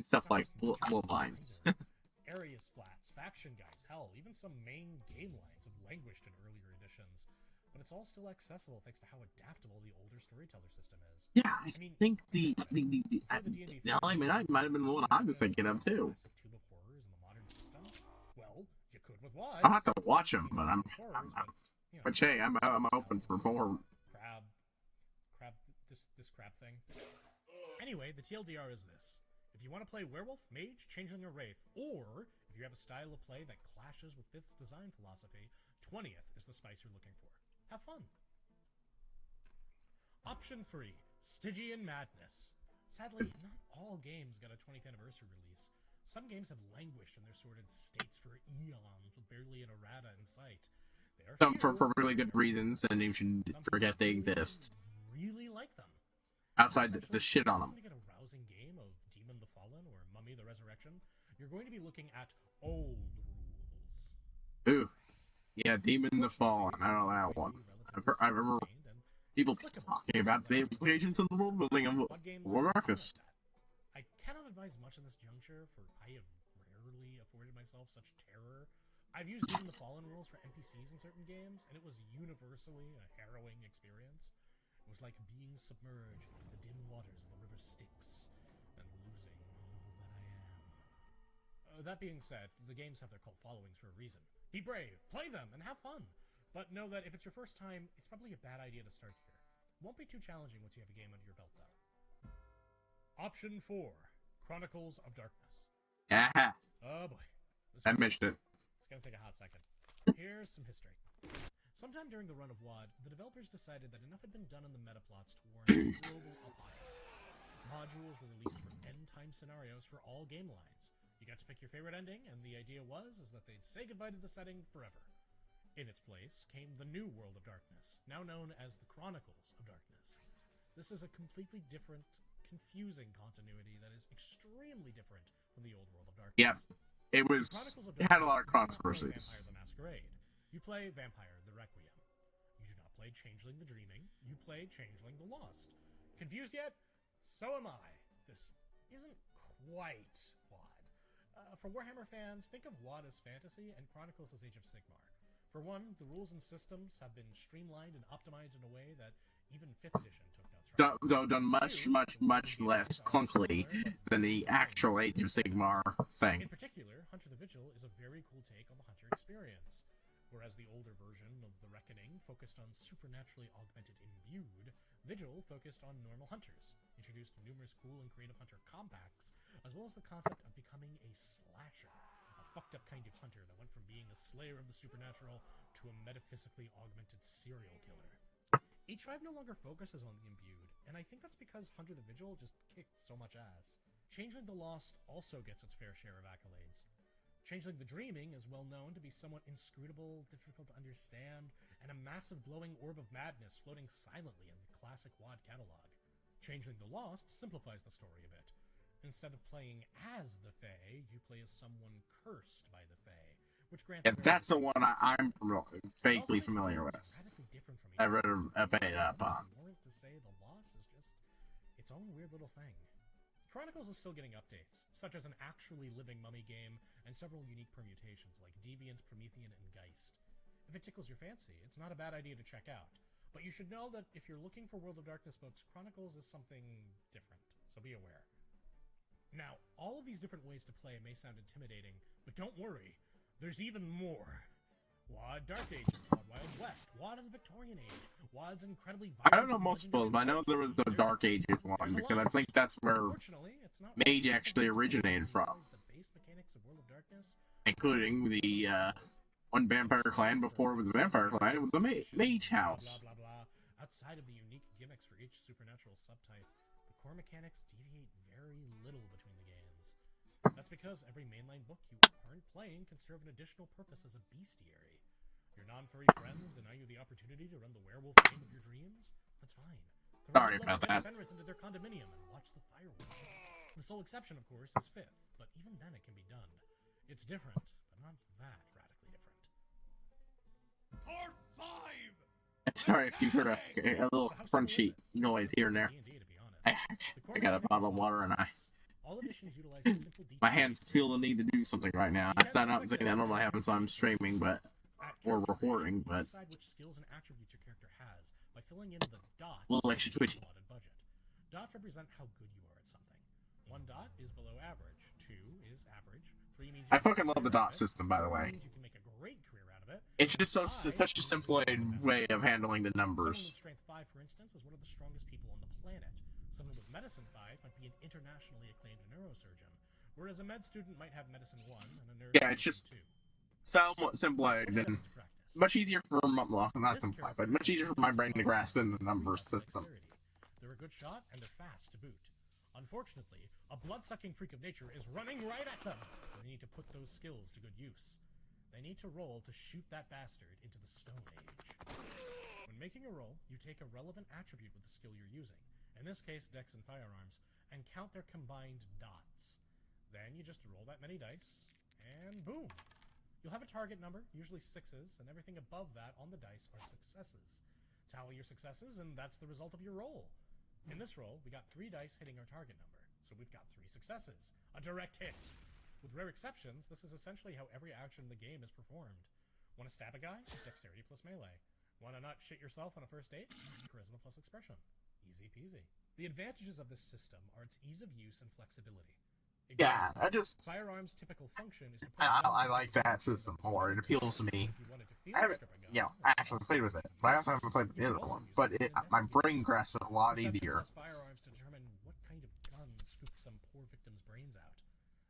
and stuff like Bloodlines. Area splats, faction guides, hell, even some main game lines have languished in earlier editions. but it's all still accessible thanks to how adaptable the older storyteller system is. Yeah, I think I might have been the one I was thinking of too. Tube of Horrors in the modern system. Well, you could with WoD. I'll have to watch them, but but hey, I'm open for more. This crab thing. Anyway, the TLDR is this. If you want to play Werewolf, Mage, Changeling, or Wraith, or if you have a style of play that clashes with 5th's design philosophy, 20th is the spice you're looking for. Have fun. Option 3, Stygian Madness. Sadly, not all games got a 20th anniversary release. Some games have languished in their sordid states for eons with barely an errata in sight. Some for really good reasons, and you should forget they exist. Really like them. Outside the shit on them. To get a rousing game of Demon the Fallen or Mummy the Resurrection, you're going to be looking at old rules. Ooh. Yeah, Demon the Fallen. I don't know that one. I remember people talking about the implications of the world building of World of Darkness. I cannot advise much in this juncture, for I have rarely afforded myself such terror. I've used Demon the Fallen rules for NPCs in certain games, and it was universally a harrowing experience. It was like being submerged in the dim waters of the river Styx and losing all that I am. That being said, the games have their cult followings for a reason. Be brave, play them, and have fun. But know that if it's your first time, it's probably a bad idea to start here. Won't be too challenging once you have a game under your belt, though. Option 4, Chronicles of Darkness. Yeah. Oh boy. I missed it. It's gonna take a hot second. Here's some history. Sometime during the run of WoD, the developers decided that enough had been done in the meta plots to warrant global updates. Modules were released for end-time scenarios for all game lines. You got to pick your favorite ending, and the idea was that they'd say goodbye to the setting forever. In its place came the new World of Darkness, now known as the Chronicles of Darkness. This is a completely different, confusing continuity that is extremely different from the old World of Darkness. Yeah, it had a lot of controversies. Vampire the Masquerade. You play Vampire the Requiem. You do not play Changeling the Dreaming. You play Changeling the Lost. Confused yet? So am I. This isn't quite WoD. For Warhammer fans, think of WoD as fantasy and Chronicles as Age of Sigmar. For one, the rules and systems have been streamlined and optimized in a way that even 5th edition took notes from. Done much less clunkily than the actual Age of Sigmar thing. In particular, Hunter the Vigil is a very cool take on the Hunter experience. Whereas the older version of The Reckoning focused on supernaturally augmented imbued, Vigil focused on normal hunters, introduced numerous cool and creative hunter compacts, as well as the concept of becoming a slasher, a fucked up kind of hunter that went from being a slayer of the supernatural to a metaphysically augmented serial killer. H5 no longer focuses on the imbued, and I think that's because Hunter the Vigil just kicked so much ass. Changeling the Lost also gets its fair share of accolades. Changeling the Dreaming is well known to be somewhat inscrutable, difficult to understand, and a massive glowing orb of madness floating silently in the classic WoD catalog. Changeling the Lost simplifies the story a bit. Instead of playing as the Fae, you play as someone cursed by the Fae, which grants... Yeah, that's the one I'm vaguely familiar with. I read a beta upon. To say the Lost is just its own weird little thing. Chronicles is still getting updates, such as an actually living mummy game and several unique permutations like Deviant, Promethean, and Geist. If it tickles your fancy, it's not a bad idea to check out. But you should know that if you're looking for World of Darkness books, Chronicles is something different, so be aware. Now, all of these different ways to play may sound intimidating, but don't worry, there's even more. WoD Dark Ages, WoD Wild West, WoD in the Victorian Age, WoD's incredibly violent... I don't know most of them. I know there was the Dark Ages one, because I think that's where Mage actually originated from. The base mechanics of World of Darkness, including the one vampire clan before it was the vampire clan, it was the Mage House. Blah, blah, blah. Outside of the unique gimmicks for each supernatural subtype, the core mechanics deviate very little between the games. That's because every mainline book you aren't playing can serve an additional purpose as a bestiary. Your non-furry friends deny you the opportunity to run the werewolf game of your dreams? That's fine. Sorry about that. Fenris into their condominium and watch the fireworks. The sole exception, of course, is 5th, but even then it can be done. It's different, but not that radically different. Part 5! Sorry if you heard a little crunchy noise here and there. I got a bottle of water and my hands feel the need to do something right now. That's not something that normally happens when I'm streaming, but or recording, but decide which skills and attributes your filling in the dots Well, like, she's twitchy. allotted budget. Dots represent how good you are at something. 1 dot is below average, 2 is average, 3 means you I fucking love the dot system, by the way. means you can make a great career out of it. It's just such a simple way of handling the numbers. Someone with strength 5, for instance, is one of the strongest people on the planet. Someone with medicine 5 might be an internationally acclaimed neurosurgeon, whereas a med student might have medicine 1 and a nurse Yeah, it's just 2. somewhat simpler than much easier for not simple, but much easier for my brain to grasp in the number system. They're a good shot and they're fast to boot. Unfortunately, a blood-sucking freak of nature is running right at them. They need to put those skills to good use. They need to roll to shoot that bastard into the Stone Age. When making a roll, you take a relevant attribute with the skill you're using, in this case dex and firearms, and count their combined dots. Then you just roll that many dice, and boom! You'll have a target number, usually 6s, and everything above that on the dice are successes. Tally your successes, and that's the result of your roll. In this roll, we got 3 dice hitting our target number, so we've got 3 successes. A direct hit! With rare exceptions, this is essentially how every action in the game is performed. Want to stab a guy? Dexterity plus melee. Want to not shit yourself on a first date? Charisma plus expression. Easy peasy. The advantages of this system are its ease of use and flexibility. Yeah, I just... Firearm's typical function is to I like that system more. It appeals to me. I haven't, actually played with it, but I also haven't played with the other one. But my brain grasps it a lot easier. Firearms to determine what kind of gun scoop some poor victim's brains out.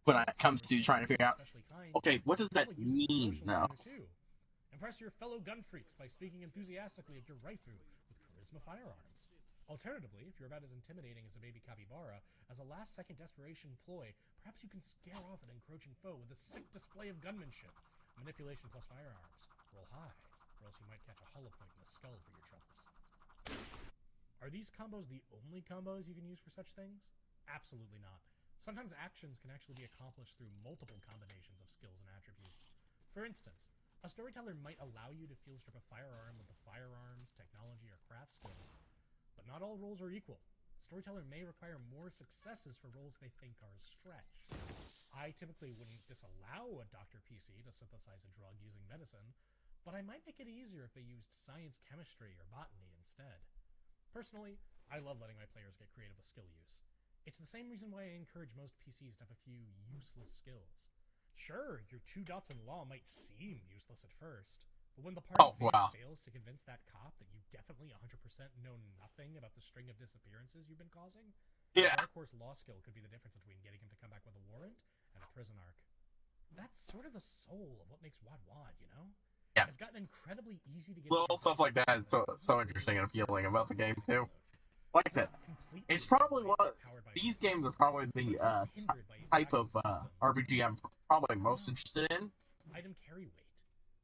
When it comes to trying to figure out, okay, what does that mean now? Impress your fellow gun freaks by speaking enthusiastically of your rifle with charisma firearms. Alternatively, if you're about as intimidating as a baby capybara, as a last-second desperation ploy, perhaps you can scare off an encroaching foe with a sick display of gunmanship. Manipulation plus firearms. Roll high, or else you might catch a hollow point in the skull for your troubles. Are these combos the only combos you can use for such things? Absolutely not. Sometimes actions can actually be accomplished through multiple combinations of skills and attributes. For instance, a storyteller might allow you to field strip a firearm with the firearms, technology, or craft skills. But not all roles are equal. The storyteller may require more successes for roles they think are a stretch. I typically wouldn't disallow a Dr. PC to synthesize a drug using medicine, but I might make it easier if they used science, chemistry, or botany instead. Personally, I love letting my players get creative with skill use. It's the same reason why I encourage most PCs to have a few useless skills. Sure, your 2 dots in law might seem useless at first, but when the party fails to convince that cop that you definitely 100% know nothing about the string of disappearances you've been causing, a dark horse law skill could be the difference between getting him to come back with a warrant and a prison arc. That's sort of the soul of what makes WAD, you know? Yeah. It's gotten incredibly easy to get little stuff like that is so interesting and appealing about the game, too. Like I said, it's probably these games are probably the type of RPG I'm probably most interested in. Item carry weight.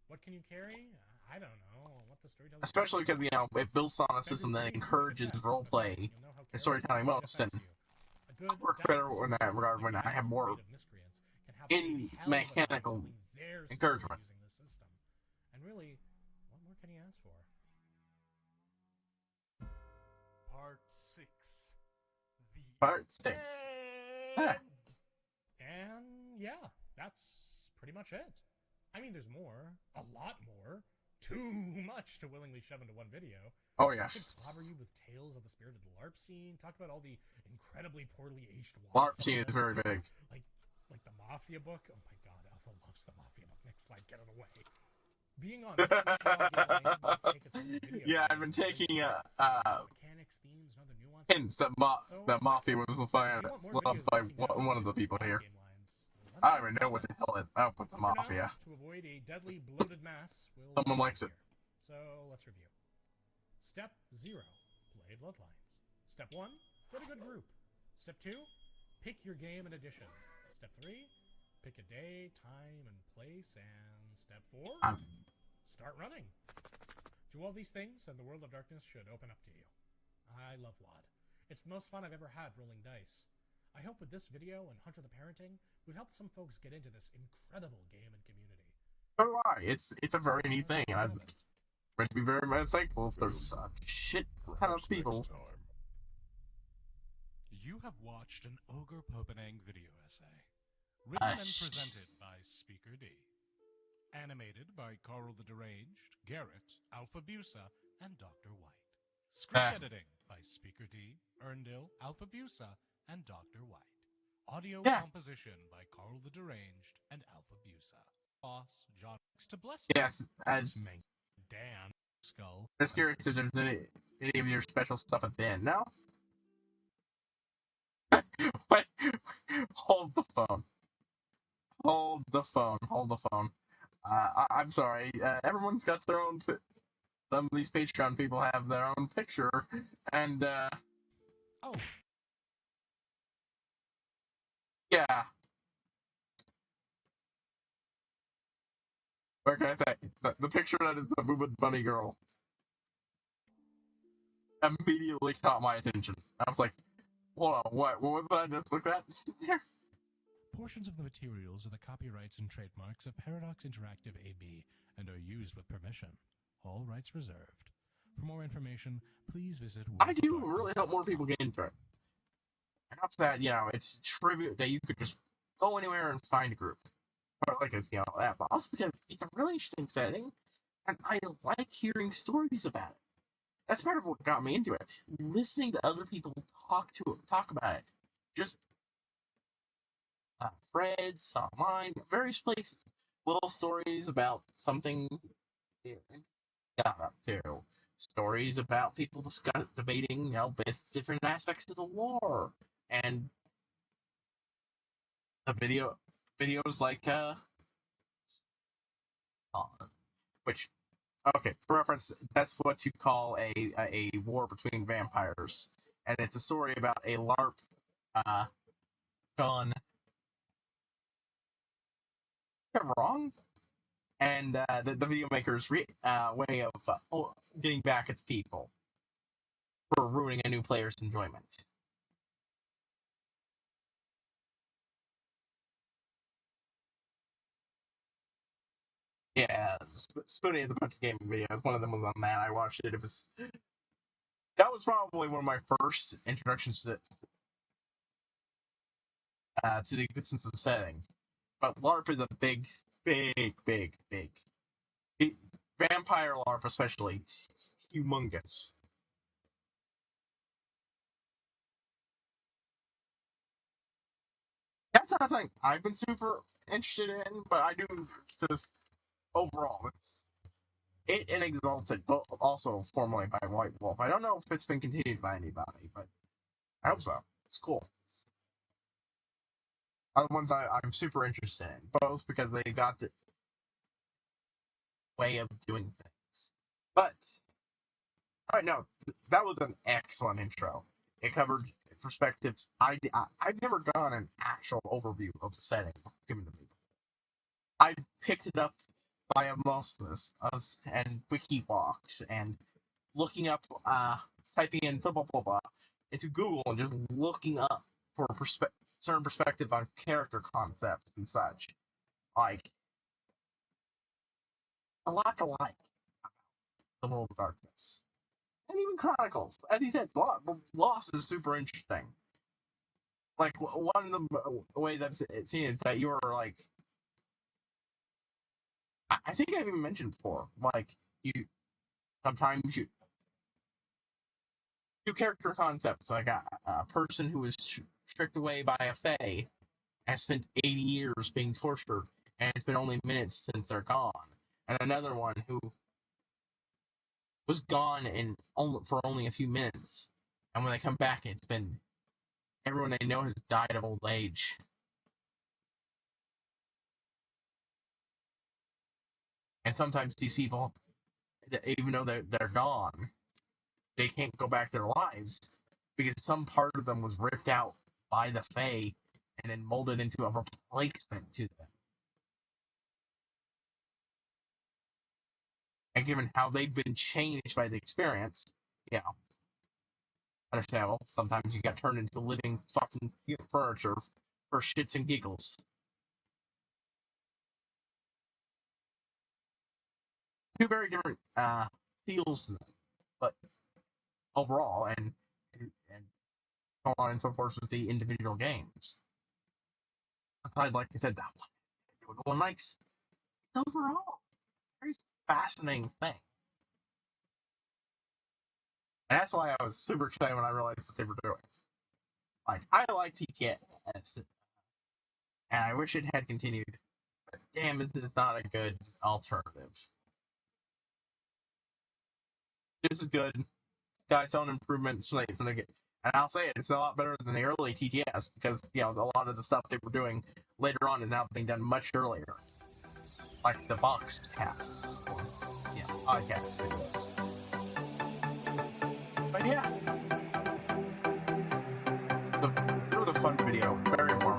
What can you carry? I don't know. What the storytelling. Especially because it builds on a system that encourages roleplay and storytelling most, and I work better in that regard when I have more mechanical encouragement. And really, what more can you ask for? Part 6. And yeah, that's pretty much it. I mean, there's more. A lot more. Too much to willingly shove into one video. Oh, yes. I could clobber you with tales of the spirited LARP scene, talk about all the incredibly poorly aged LARP scene is very big. Like the Mafia book. Oh my god, Alpha loves the Mafia book. Next slide, get it away. Being on yeah, I've been taking mechanics, themes, and other nuances. hints that Mafia was loved by one of the people here. I don't even know what the hell is up with the Mafia. To avoid a deadly bloated mass, someone likes it. So let's review. Step 0, play Bloodlines. Step 1, get a good group. Step 2, pick your game and edition. Step 3, pick a day, time, and place. And step 4, start running. Do all these things, and the world of darkness should open up to you. I love WAD. It's the most fun I've ever had rolling dice. I hope with this video and Hunter the Parenting, we've helped some folks get into this incredible game and community. So do I. It's a very neat thing, and I'm going to be very much thankful if there's a shit ton of people. You have watched an Ogre Popenang video essay, written and presented by Speaker D, animated by Carl the Deranged, Garrett, Alpha Busa, and Dr. White. Script editing by Speaker D, Erndil, Alpha Busa, and Dr. White. Audio composition by Carl the Deranged and Alpha Busa. Boss John to bless you. Yes, as Dan Skull. just curious if there's any of your special stuff at the end. No? Wait, hold the phone. Hold the phone. Hold the phone. I'm sorry. Everyone's got their own. Some of these Patreon people have their own picture, and Oh, yeah. What can I say? The picture that is the Booba Bunny girl immediately caught my attention. I was like, hold on, what was that I just looked at? portions of the materials are the copyrights and trademarks of Paradox Interactive AB and are used with permission. All rights reserved. For more information, please visit. I do really hope more people get into it. And not that, it's tribute that you could just go anywhere and find a group. Like this, that, but also because it's a really interesting setting, and I like hearing stories about it. That's part of what got me into it. Listening to other people talk about it. Just threads, online, various places. Little stories about something got up to. Stories about people debating, different aspects of the war. And the videos like, which, okay, for reference, that's what you call a war between vampires. And it's a story about a LARP, gone wrong, and the video maker's way of getting back at the people for ruining a new player's enjoyment. Yeah, Spoonie has a bunch of gaming videos. One of them was on that. I watched it. That was probably one of my first introductions to the existence of setting. But LARP is a big vampire LARP, especially. It's humongous. That's not something I've been super interested in, but I do just overall. It and Exalted, but also formerly by White Wolf. I don't know if it's been continued by anybody, but I hope so. It's cool. Are the ones I'm super interested in, both because they got the way of doing things. But, alright, no, that was an excellent intro. It covered perspectives. I've never done an actual overview of the setting given to people. I've picked it up by osmosis and wiki walks and looking up, typing in blah, blah, blah, blah, into Google and just looking up for certain perspective on character concepts and such. Like, a lot to like the World of Darkness. And even Chronicles. As he said, Lost is super interesting. Like, one of the ways I've seen is that you're like, I think I've even mentioned before, like, sometimes you do character concepts, like a person who is stripped away by a fae has spent 80 years being tortured, and it's been only minutes since they're gone. And another one who was gone for only a few minutes, and when they come back, it's been everyone they know has died of old age. And sometimes these people, even though they're gone, they can't go back to their lives because some part of them was ripped out by the Fae and then molded into a replacement to them. And given how they've been changed by the experience, understandable. Sometimes you got turned into living fucking furniture for shits and giggles. Two very different feels to them, but overall, and so on and so forth with the individual games. Like I said, what no one likes, it's overall a very fascinating thing. And that's why I was super excited when I realized that they were doing. Like, I like TTS, and I wish it had continued. But damn, this is not a good alternative. This is good. It's got its own improvements from the get. And I'll say it, it's a lot better than the early TTS because, you know, a lot of the stuff they were doing later on is now being done much earlier. Like the Vox casts, or, yeah, podcast videos. But yeah. It was a fun video, very informative.